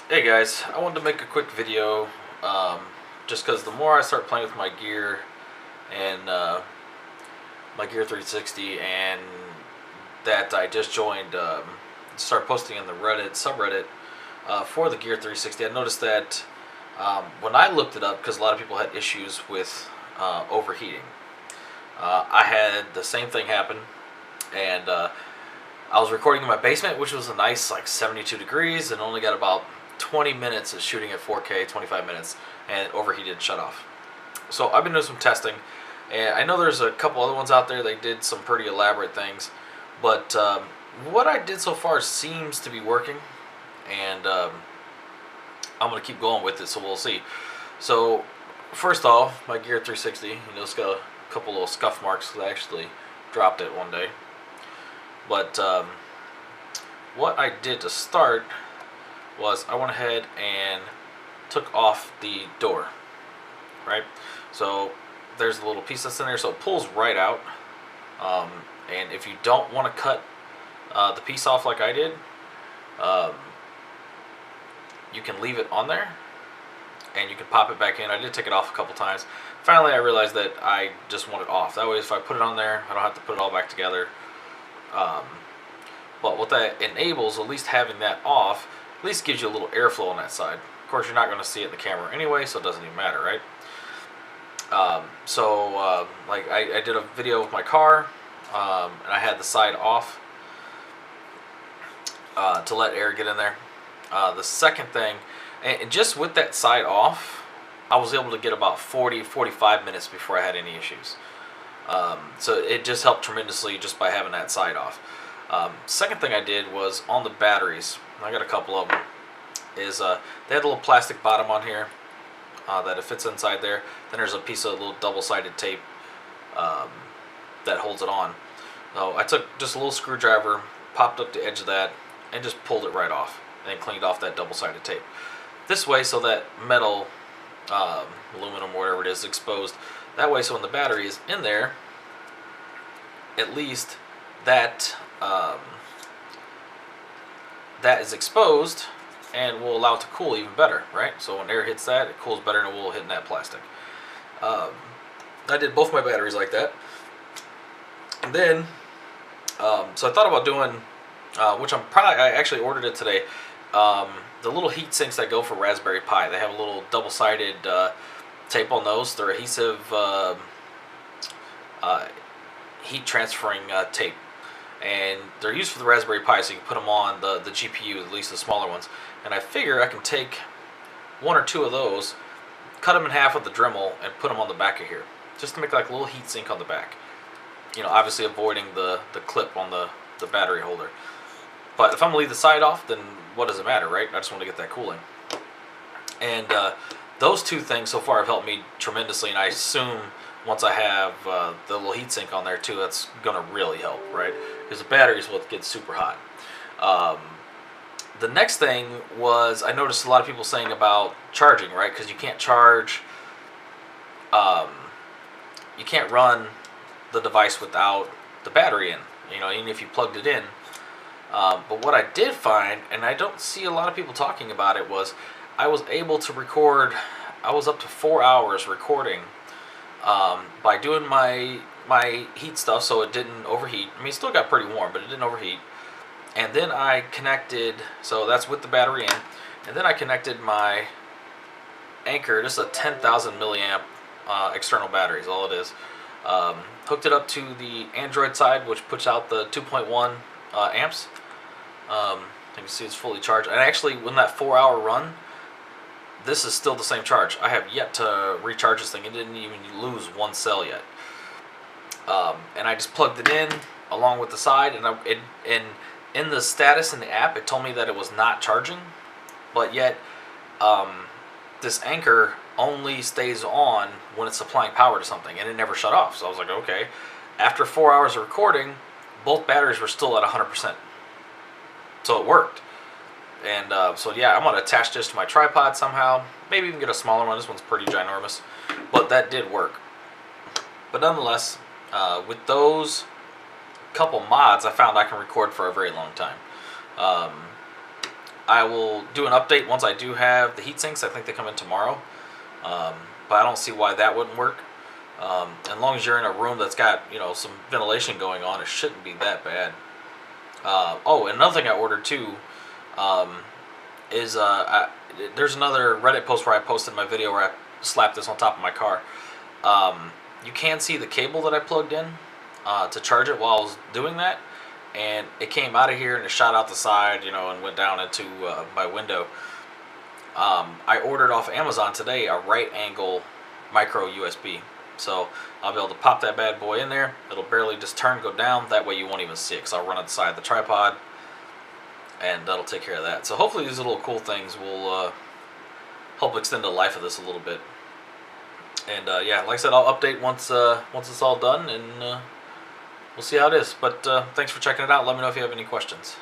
Hey guys, I wanted to make a quick video just because the more I start playing with my gear and my Gear 360 and that I just joined, start posting in the Reddit subreddit for the Gear 360, I noticed that when I looked it up, because a lot of people had issues with overheating, I had the same thing happen, and I was recording in my basement, which was a nice like 72 degrees, and only got about 20 minutes of shooting at 4K, 25 minutes, and it overheated and shut off. So I've been doing some testing, and I know there's a couple other ones out there. They did some pretty elaborate things, but what I did so far seems to be working, and I'm gonna keep going with it. So we'll see. So first off, my Gear 360, it's got a couple little scuff marks because I actually dropped it one day. But what I did to start was I went ahead and took off the door, right? So there's a little piece that's in there, so it pulls right out. And if you don't want to cut the piece off like I did, um, you can leave it on there and you can pop it back in. I did take it off a couple times. Finally, I realized that I just want it off. That way, if I put it on there, I don't have to put it all back together. Um, but what that enables, at least having that off, at least gives you a little airflow on that side. Of course, you're not going to see it in the camera anyway, so it doesn't even matter, right? Like I did a video of my car, and I had the side off to let air get in there. The second thing, and just with that side off, I was able to get about 40-45 minutes before I had any issues. So it just helped tremendously just by having that side off. Second thing I did was on the batteries. I got a couple of them. Is they had a little plastic bottom on here that it fits inside there. Then there's a piece of little double-sided tape that holds it on. So I took just a little screwdriver, popped up the edge of that, and just pulled it right off, and cleaned off that double-sided tape. This way, so that metal, aluminum, whatever it is, exposed. That way, so when the battery is in there, at least that that is exposed and will allow it to cool even better, right? So when air hits that, it cools better than it will hitting that plastic. I did both my batteries like that. And then, so I thought about doing, which I actually ordered it today, the little heat sinks that go for Raspberry Pi. They have a little double-sided tape on those. They're adhesive heat transferring tape, and they're used for the Raspberry Pi, so you can put them on the GPU, at least the smaller ones. And I figure I can take one or two of those, cut them in half with the Dremel, and put them on the back of here, just to make like a little heat sink on the back. Obviously avoiding the clip on the battery holder. But if I'm gonna leave the side off, then what does it matter, right? I just want to get that cooling. And those two things so far have helped me tremendously, and I assume once I have the little heat sink on there too, that's gonna really help, right? Because the battery is what gets super hot. The next thing was I noticed a lot of people saying about charging, right? Because you can't charge, you can't run the device without the battery in, even if you plugged it in. But what I did find, and I don't see a lot of people talking about it, was I was able to record, I was up to 4 hours recording by doing my heat stuff so it didn't overheat. I mean, it still got pretty warm, but it didn't overheat. And then I connected, so that's with the battery in, and then I connected my Anchor, this is a 10,000 milliamp external battery is all it is. Hooked it up to the Android side, which puts out the 2.1 amps. You can see it's fully charged. And actually, when that 4-hour run, this is still the same charge. I have yet to recharge this thing. It didn't even lose one cell yet. And I just plugged it in along with the side, and in the status in the app, it told me that it was not charging, but yet this Anchor only stays on when it's supplying power to something, and it never shut off. So I was like, okay. After 4 hours of recording, both batteries were still at 100%. So it worked. And so yeah, I'm gonna attach this to my tripod somehow. Maybe even get a smaller one. This one's pretty ginormous, but that did work. But nonetheless, with those couple mods, I found I can record for a very long time. I will do an update once I do have the heat sinks. I think they come in tomorrow, but I don't see why that wouldn't work. As long as you're in a room that's got some ventilation going on, it shouldn't be that bad. Oh, and another thing I ordered too is there's another Reddit post where I posted my video where I slapped this on top of my car. You can see the cable that I plugged in to charge it while I was doing that, and it came out of here and it shot out the side, and went down into my window. I ordered off Amazon today a right angle micro USB. So I'll be able to pop that bad boy in there. It'll barely just turn, go down. That way you won't even see it, because I'll run it the side of the tripod, and that'll take care of that. So hopefully these little cool things will help extend the life of this a little bit. And yeah, like I said, I'll update once it's all done, and we'll see how it is. But thanks for checking it out. Let me know if you have any questions.